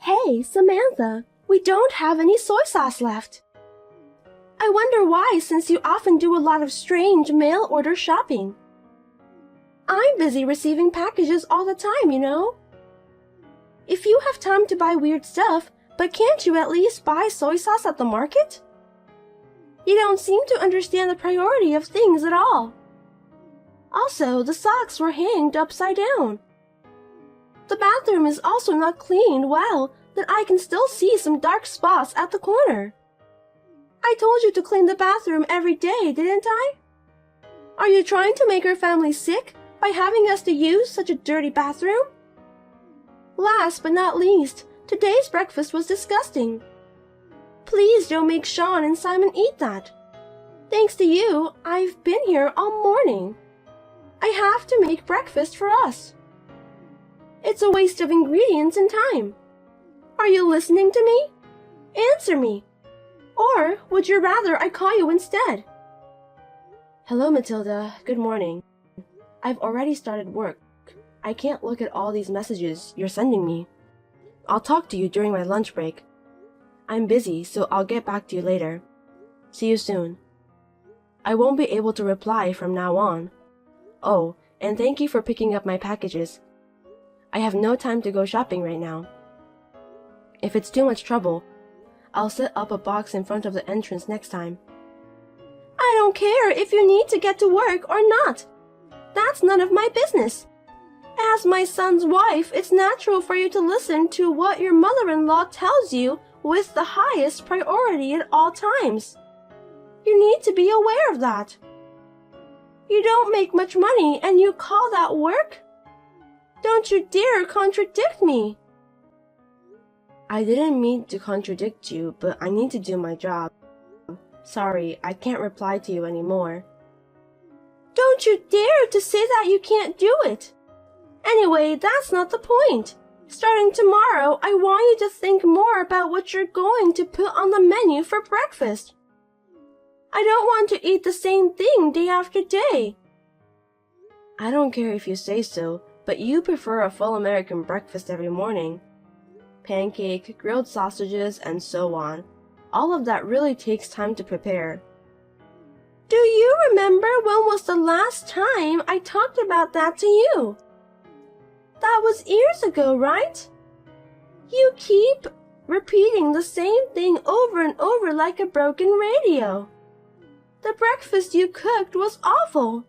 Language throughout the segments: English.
Hey, Samantha, we don't have any soy sauce left. I wonder why, since you often do a lot of strange mail order shopping. I'm busy receiving packages all the time, you know. If you have time to buy weird stuff, but can't you at least buy soy sauce at the market? You don't seem to understand the priority of things at all. Also, the socks were hanged upside down. The bathroom is also not cleaned well that I can still see some dark spots at the corner. I told you to clean the bathroom every day, didn't I? Are you trying to make our family sick by having us to use such a dirty bathroom? Last but not least, today's breakfast was disgusting. Please don't make Sean and Simon eat that. Thanks to you, I've been here all morning. I have to make breakfast for us. It's a waste of ingredients and time. Are you listening to me? Answer me. Or would you rather I call you instead? Hello, Matilda. Good morning. I've already started work. I can't look at all these messages you're sending me. I'll talk to you during my lunch break. I'm busy, so I'll get back to you later. See you soon. I won't be able to reply from now on. Oh, and thank you for picking up my packages. I have no time to go shopping right now. If it's too much trouble, I'll set up a box in front of the entrance next time. I don't care if you need to get to work or not. That's none of my business. As my son's wife, it's natural for you to listen to what your mother-in-law tells you with the highest priority at all times. You need to be aware of that. You don't make much money and you call that work? Don't you dare contradict me. I didn't mean to contradict you, but I need to do my job. Sorry, I can't reply to you anymore. Don't you dare to say that you can't do it. Anyway, that's not the point. Starting tomorrow, I want you to think more about what you're going to put on the menu for breakfast. I don't want to eat the same thing day after day. I don't care if you say so, but you prefer a full American breakfast every morning. Pancake, grilled sausages, and so on. All of that really takes time to prepare. Do you remember when was the last time I talked about that to you? That was years ago, right? You keep repeating the same thing over and over like a broken radio. The breakfast you cooked was awful.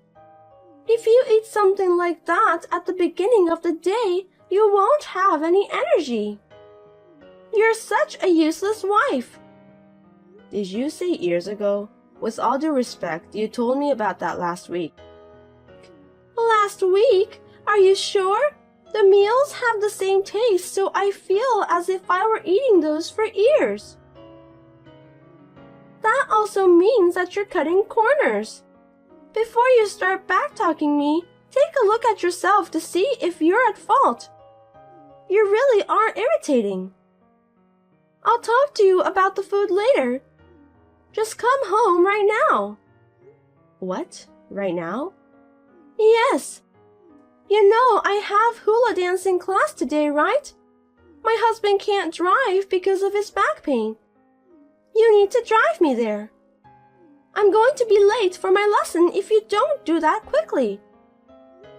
If you eat something like that at the beginning of the day, you won't have any energy. You're such a useless wife. Did you say years ago? With all due respect, you told me about that last week. Last week? Are you sure? The meals have the same taste, so I feel as if I were eating those for years. That also means that you're cutting corners. Before you start back-talking me, take a look at yourself to see if you're at fault. You really are irritating. I'll talk to you about the food later. Just come home right now. What? Right now? Yes. You know I have hula dancing class today, right? My husband can't drive because of his back pain. You need to drive me there. I'm going to be late for my lesson if you don't do that quickly.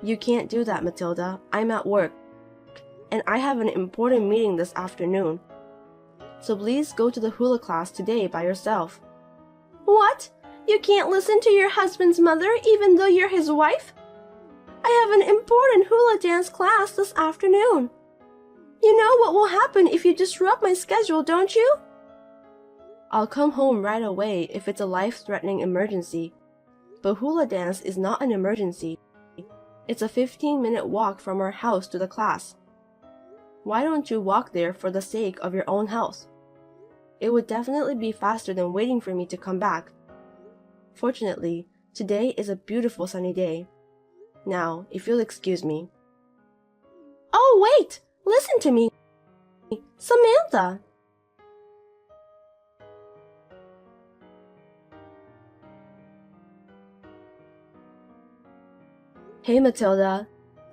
You can't do that, Matilda. I'm at work, and I have an important meeting this afternoon. So please go to the hula class today by yourself. What? You can't listen to your husband's mother even though you're his wife? I have an important hula dance class this afternoon. You know what will happen if you disrupt my schedule, don't you? I'll come home right away if it's a life-threatening emergency. But hula dance is not an emergency. It's a 15-minute walk from our house to the class. Why don't you walk there for the sake of your own health? It would definitely be faster than waiting for me to come back. Fortunately, today is a beautiful sunny day. Now, if you'll excuse me. Oh, wait! Listen to me! Samantha! Hey, Matilda.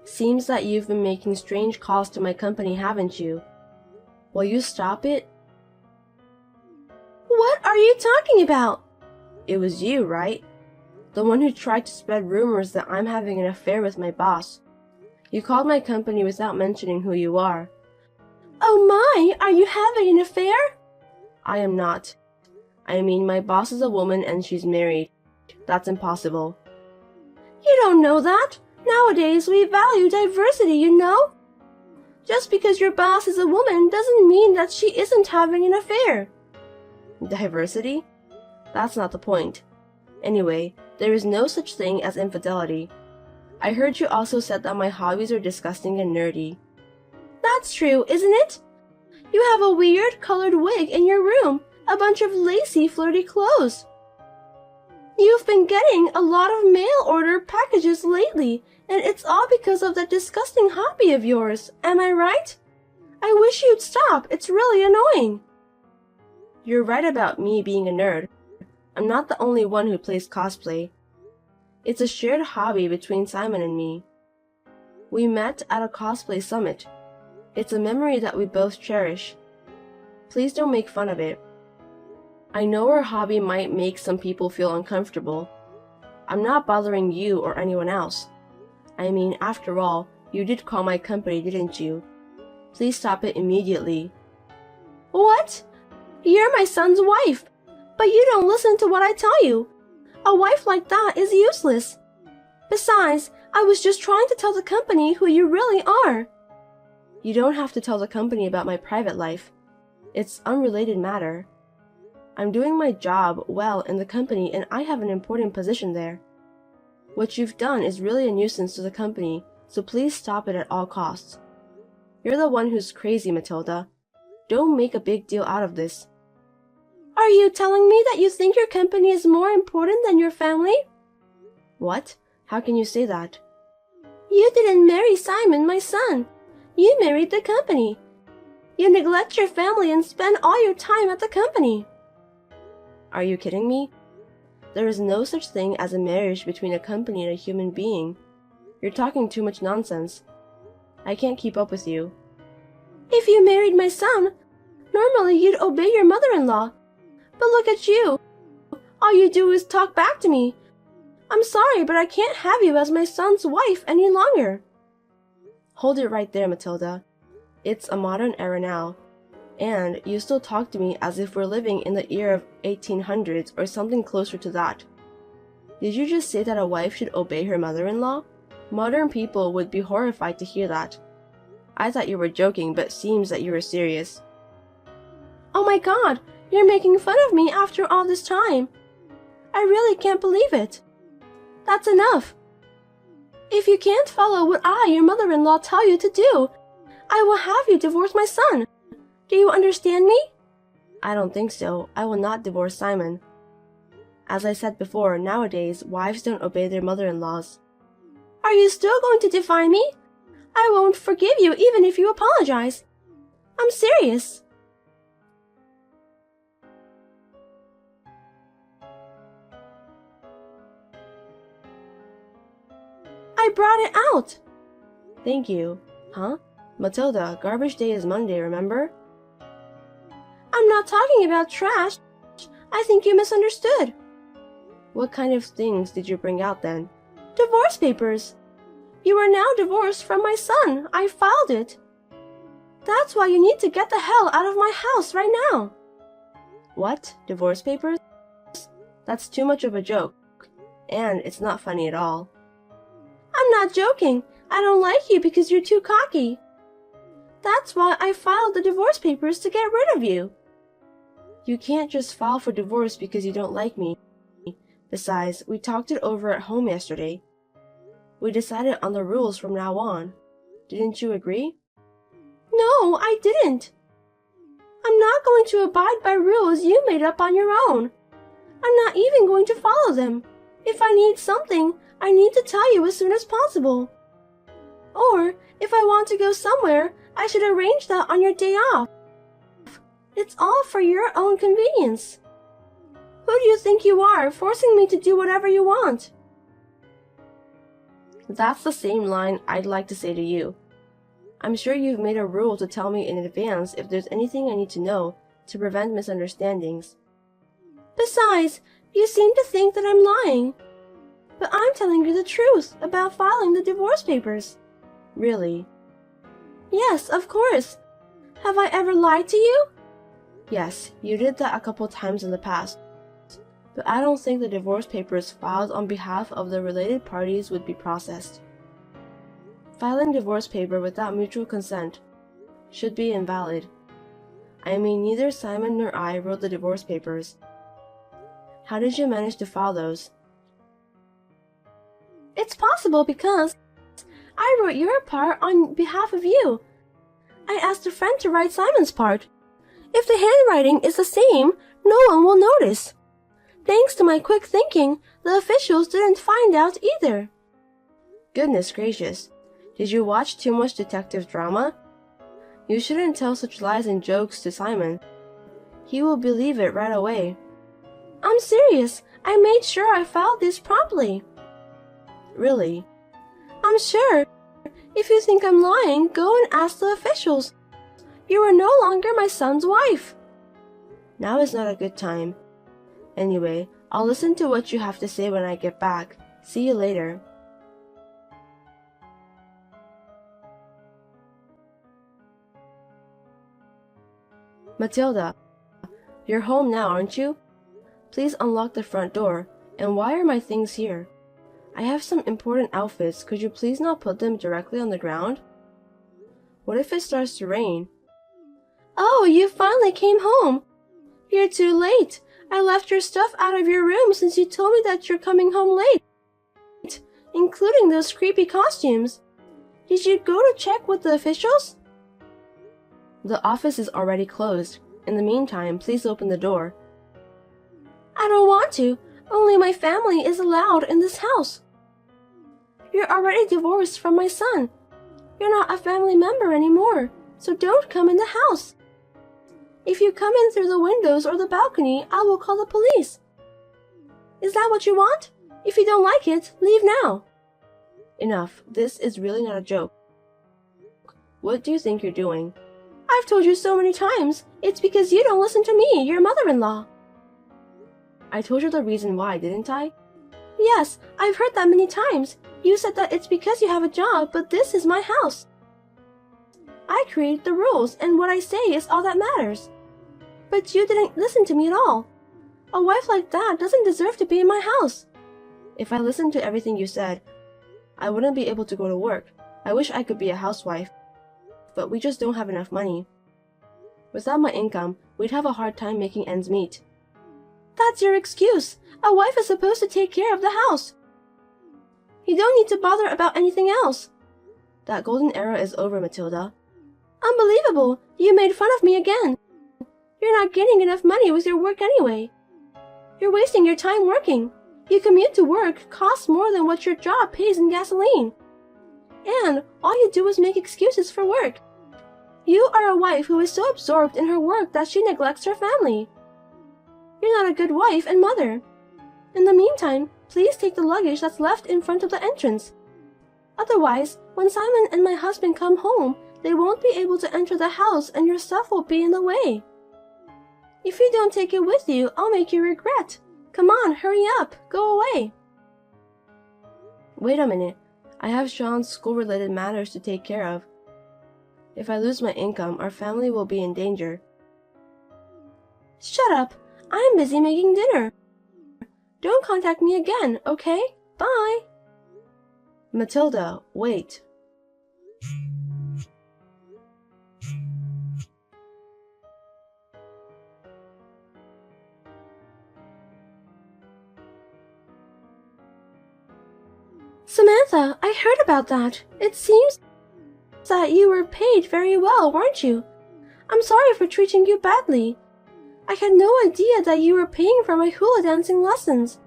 Seems that you've been making strange calls to my company, haven't you? Will you stop it? What are you talking about? It was you, right? The one who tried to spread rumors that I'm having an affair with my boss. You called my company without mentioning who you are. Oh my, are you having an affair? I am not. I mean, my boss is a woman and she's married. That's impossible. You don't know that. Nowadays, we value diversity, you know? Just because your boss is a woman doesn't mean that she isn't having an affair. Diversity? That's not the point. Anyway, there is no such thing as infidelity. I heard you also said that my hobbies are disgusting and nerdy. That's true, isn't it? You have a weird colored wig in your room, a bunch of lacy, flirty clothes. You've been getting a lot of mail order packages lately, and it's all because of that disgusting hobby of yours, am I right? I wish you'd stop, it's really annoying. You're right about me being a nerd. I'm not the only one who plays cosplay. It's a shared hobby between Simon and me. We met at a cosplay summit. It's a memory that we both cherish. Please don't make fun of it. I know our hobby might make some people feel uncomfortable. I'm not bothering you or anyone else. I mean, after all, you did call my company, didn't you? Please stop it immediately. What? You're my son's wife, but you don't listen to what I tell you. A wife like that is useless. Besides, I was just trying to tell the company who you really are. You don't have to tell the company about my private life. It's unrelated matter. I'm doing my job well in the company and I have an important position there. What you've done is really a nuisance to the company, so please stop it at all costs. You're the one who's crazy, Matilda. Don't make a big deal out of this. Are you telling me that you think your company is more important than your family? What? How can you say that? You didn't marry Simon, my son. You married the company. You neglect your family and spend all your time at the company. Are you kidding me? There is no such thing as a marriage between a company and a human being. You're talking too much nonsense. I can't keep up with you. If you married my son, normally you'd obey your mother-in-law. But look at you. All you do is talk back to me. I'm sorry, but I can't have you as my son's wife any longer. Hold it right there, Matilda. It's a modern era now. And you still talk to me as if we're living in the year of 1800s or something closer to that. Did you just say that a wife should obey her mother-in-law? Modern people would be horrified to hear that. I thought you were joking, but seems that you were serious. Oh my God, you're making fun of me after all this time. I really can't believe it. That's enough. If you can't follow what I, your mother-in-law, tell you to do, I will have you divorce my son. Do you understand me? I don't think so. I will not divorce Simon. As I said before, nowadays, wives don't obey their mother-in-laws. Are you still going to defy me? I won't forgive you even if you apologize. I'm serious. I brought it out. Thank you. Huh? Matilda, garbage day is Monday, remember? I'm not talking about trash. I think you misunderstood. What kind of things did you bring out then? Divorce papers. You are now divorced from my son. I filed it. That's why you need to get the hell out of my house right now. What? Divorce papers? That's too much of a joke. And it's not funny at all. I'm not joking. I don't like you because you're too cocky. That's why I filed the divorce papers to get rid of you. You can't just file for divorce because you don't like me. Besides, we talked it over at home yesterday. We decided on the rules from now on. Didn't you agree? No, I didn't. I'm not going to abide by rules you made up on your own. I'm not even going to follow them. If I need something, I need to tell you as soon as possible. Or, if I want to go somewhere, I should arrange that on your day off. It's all for your own convenience. Who do you think you are, forcing me to do whatever you want? That's the same line I'd like to say to you. I'm sure you've made a rule to tell me in advance if there's anything I need to know to prevent misunderstandings. Besides, you seem to think that I'm lying. But I'm telling you the truth about filing the divorce papers. Really? Yes, of course. Have I ever lied to you? Yes, you did that a couple times in the past. But I don't think the divorce papers filed on behalf of the related parties would be processed. Filing divorce paper without mutual consent should be invalid. I mean, neither Simon nor I wrote the divorce papers. How did you manage to file those? It's possible because I wrote your part on behalf of you. I asked a friend to write Simon's part. If the handwriting is the same, no one will notice. Thanks to my quick thinking, the officials didn't find out either. Goodness gracious. Did you watch too much detective drama? You shouldn't tell such lies and jokes to Simon. He will believe it right away. I'm serious. I made sure I filed this promptly. Really? I'm sure. If you think I'm lying, go and ask the officials. You are no longer my son's wife. Now is not a good time. Anyway, I'll listen to what you have to say when I get back. See you later. Matilda, you're home now, aren't you? Please unlock the front door. And why are my things here? I have some important outfits. Could you please not put them directly on the ground? What if it starts to rain? Oh, you finally came home. You're too late. I left your stuff out of your room since you told me that you're coming home late, including those creepy costumes. Did you go to check with the officials? The office is already closed. In the meantime, please open the door. I don't want to. Only my family is allowed in this house. You're already divorced from my son. You're not a family member anymore, so don't come in the house. If you come in through the windows or the balcony, I will call the police. Is that what you want? If you don't like it, leave now. Enough. This is really not a joke. What do you think you're doing? I've told you so many times. It's because you don't listen to me, your mother-in-law. I told you the reason why, didn't I? Yes, I've heard that many times. You said that it's because you have a job, but this is my house. I created the rules, and what I say is all that matters. But you didn't listen to me at all. A wife like that doesn't deserve to be in my house. If I listened to everything you said, I wouldn't be able to go to work. I wish I could be a housewife, but we just don't have enough money. Without my income, we'd have a hard time making ends meet. That's your excuse. A wife is supposed to take care of the house. You don't need to bother about anything else. That golden era is over, Matilda. Unbelievable! You made fun of me again. You're not getting enough money with your work anyway. You're wasting your time working. You commute to work costs more than what your job pays in gasoline. And all you do is make excuses for work. You are a wife who is so absorbed in her work that she neglects her family. You're not a good wife and mother. In the meantime, please take the luggage that's left in front of the entrance. Otherwise, when Simon and my husband come home, they won't be able to enter the house and your stuff will be in the way. If you don't take it with you, I'll make you regret. Come on, hurry up. Go away. Wait a minute. I have Sean's school-related matters to take care of. If I lose my income, our family will be in danger. Shut up. I'm busy making dinner. Don't contact me again, okay? Bye. Matilda, wait. Samantha, I heard about that. It seems that you were paid very well, weren't you? I'm sorry for treating you badly. I had no idea that you were paying for my hula dancing lessons.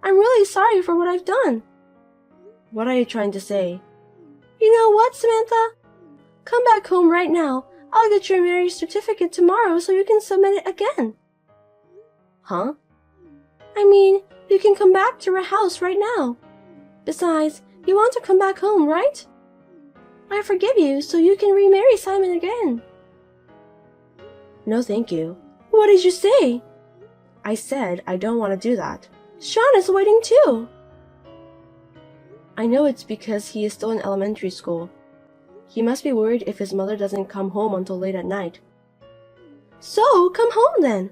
I'm really sorry for what I've done. What are you trying to say? You know what, Samantha? Come back home right now. I'll get your marriage certificate tomorrow so you can submit it again. Huh? I mean, you can come back to our house right now. Besides, you want to come back home, right? I forgive you so you can remarry Simon again. No, thank you. What did you say? I said I don't want to do that. Sean is waiting too. I know it's because he is still in elementary school. He must be worried if his mother doesn't come home until late at night. So, come home then.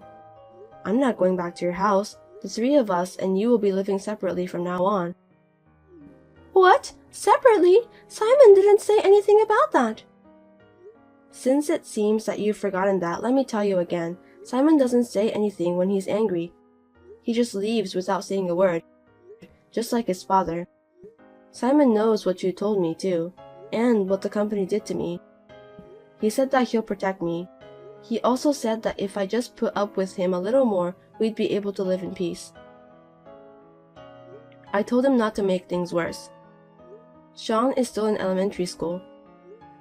I'm not going back to your house. The three of us and you will be living separately from now on. What? Separately? Simon didn't say anything about that. Since it seems that you've forgotten that, let me tell you again. Simon doesn't say anything when he's angry. He just leaves without saying a word, just like his father. Simon knows what you told me too, and what the company did to me. He said that he'll protect me. He also said that if I just put up with him a little more, we'd be able to live in peace. I told him not to make things worse. Sean is still in elementary school.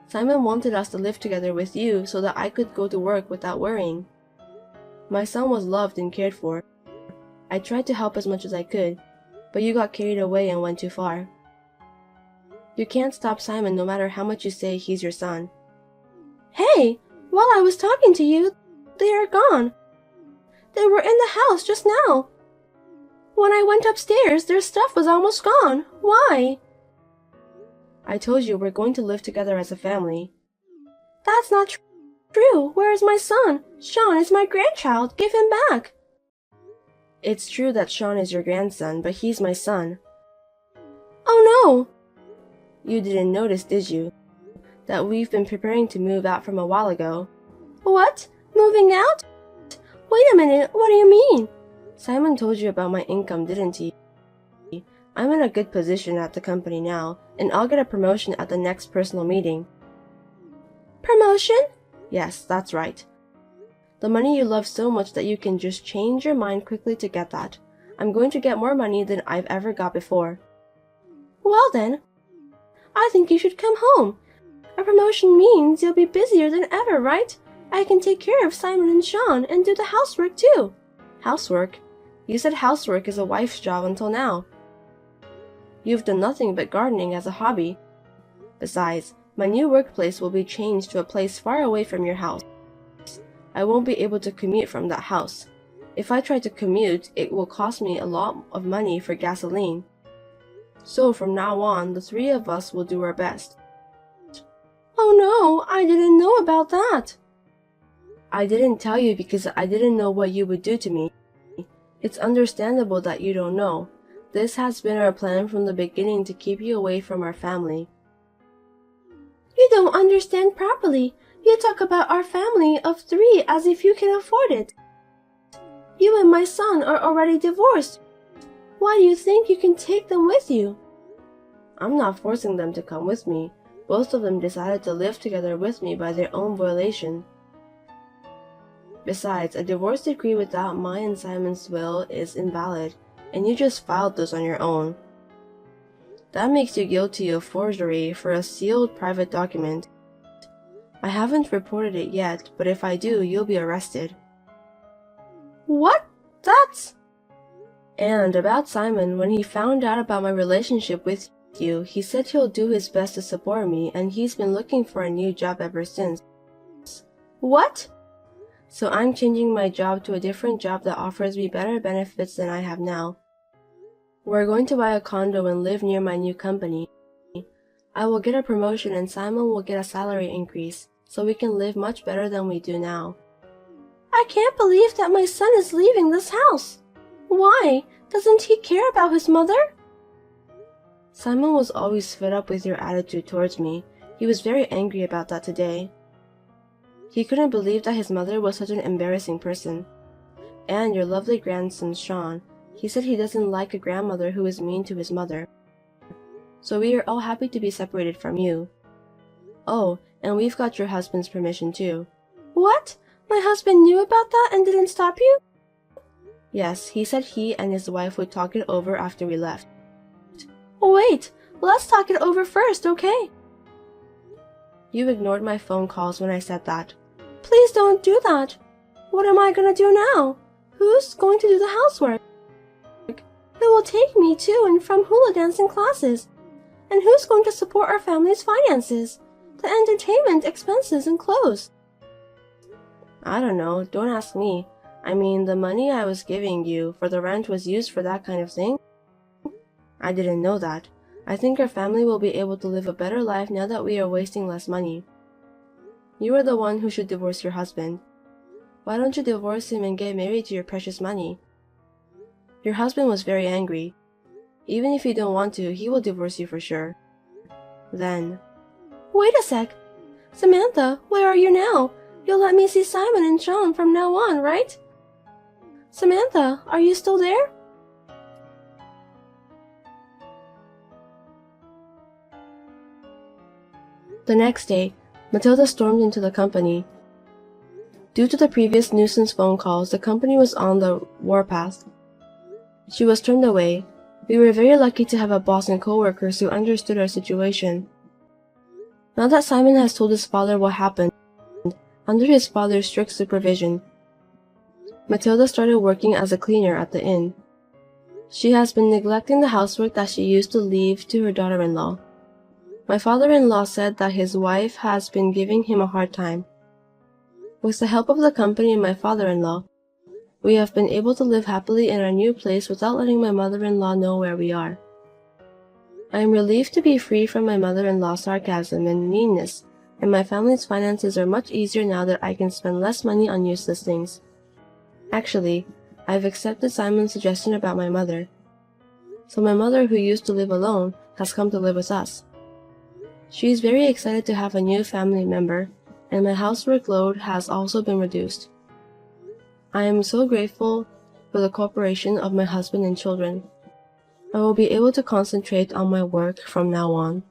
Simon wanted us to live together with you so that I could go to work without worrying. My son was loved and cared for. I tried to help as much as I could, but you got carried away and went too far. You can't stop Simon no matter how much you say he's your son. Hey, while I was talking to you, they are gone. They were in the house just now. When I went upstairs, their stuff was almost gone. Why? I told you we're going to live together as a family. That's not true. Where is my son? Sean is my grandchild. Give him back. It's true that Sean is your grandson, but he's my son. Oh no! You didn't notice, did you? That we've been preparing to move out from a while ago. What? Moving out? Wait a minute, what do you mean? Simon told you about my income, didn't he? I'm in a good position at the company now, and I'll get a promotion at the next personal meeting. Promotion? Yes, that's right. The money you love so much that you can just change your mind quickly to get that. I'm going to get more money than I've ever got before. Well then, I think you should come home. A promotion means you'll be busier than ever, right? I can take care of Simon and Sean and do the housework too. Housework? You said housework is a wife's job until now. You've done nothing but gardening as a hobby. Besides, my new workplace will be changed to a place far away from your house. I won't be able to commute from that house. If I try to commute, it will cost me a lot of money for gasoline. So from now on, the three of us will do our best. Oh no, I didn't know about that. I didn't tell you because I didn't know what you would do to me. It's understandable that you don't know. This has been our plan from the beginning to keep you away from our family. You don't understand properly. You talk about our family of three as if you can afford it. You and my son are already divorced. Why do you think you can take them with you? I'm not forcing them to come with me. Both of them decided to live together with me by their own volition. Besides, a divorce decree without mine and Simon's will is invalid, and you just filed those on your own. That makes you guilty of forgery for a sealed private document. I haven't reported it yet, but if I do, you'll be arrested. What? That's... And about Simon, when he found out about my relationship with you, he said he'll do his best to support me, and he's been looking for a new job ever since. What? So I'm changing my job to a different job that offers me better benefits than I have now. We're going to buy a condo and live near my new company. I will get a promotion and Simon will get a salary increase, so we can live much better than we do now. I can't believe that my son is leaving this house. Why? Doesn't he care about his mother? Simon was always fed up with your attitude towards me. He was very angry about that today. He couldn't believe that his mother was such an embarrassing person. And your lovely grandson, Sean, he said he doesn't like a grandmother who is mean to his mother. So we are all happy to be separated from you. Oh, and we've got your husband's permission too. What? My husband knew about that and didn't stop you? Yes, he said he and his wife would talk it over after we left. Wait, let's talk it over first, okay? You ignored my phone calls when I said that. Please don't do that. What am I gonna do now? Who's going to do the housework? Who will take me to and from hula dancing classes? And who's going to support our family's finances? The entertainment, expenses, and clothes. I don't know, don't ask me. I mean, the money I was giving you for the rent was used for that kind of thing? I didn't know that. I think our family will be able to live a better life now that we are wasting less money. You are the one who should divorce your husband. Why don't you divorce him and get married to your precious money? Your husband was very angry. Even if you don't want to, he will divorce you for sure. Then, Wait a sec. Samantha, where are you now? You'll let me see Simon and Sean from now on, right? Samantha, are you still there? the next day, Matilda stormed into the company. Due to the previous nuisance phone calls, the company was on the warpath. She was turned away. We were very lucky to have a boss and co-workers who understood our situation. Now that Simon has told his father what happened, under his father's strict supervision, Matilda started working as a cleaner at the inn. She has been neglecting the housework that she used to leave to her daughter-in-law. My father-in-law said that his wife has been giving him a hard time. With the help of the company and my father-in-law, we have been able to live happily in our new place without letting my mother-in-law know where we are. I am relieved to be free from my mother-in-law's sarcasm and meanness, and my family's finances are much easier now that I can spend less money on useless things. Actually, I've accepted Simon's suggestion about my mother. So my mother, who used to live alone, has come to live with us. She is very excited to have a new family member, and my housework load has also been reduced. I am so grateful for the cooperation of my husband and children. I will be able to concentrate on my work from now on.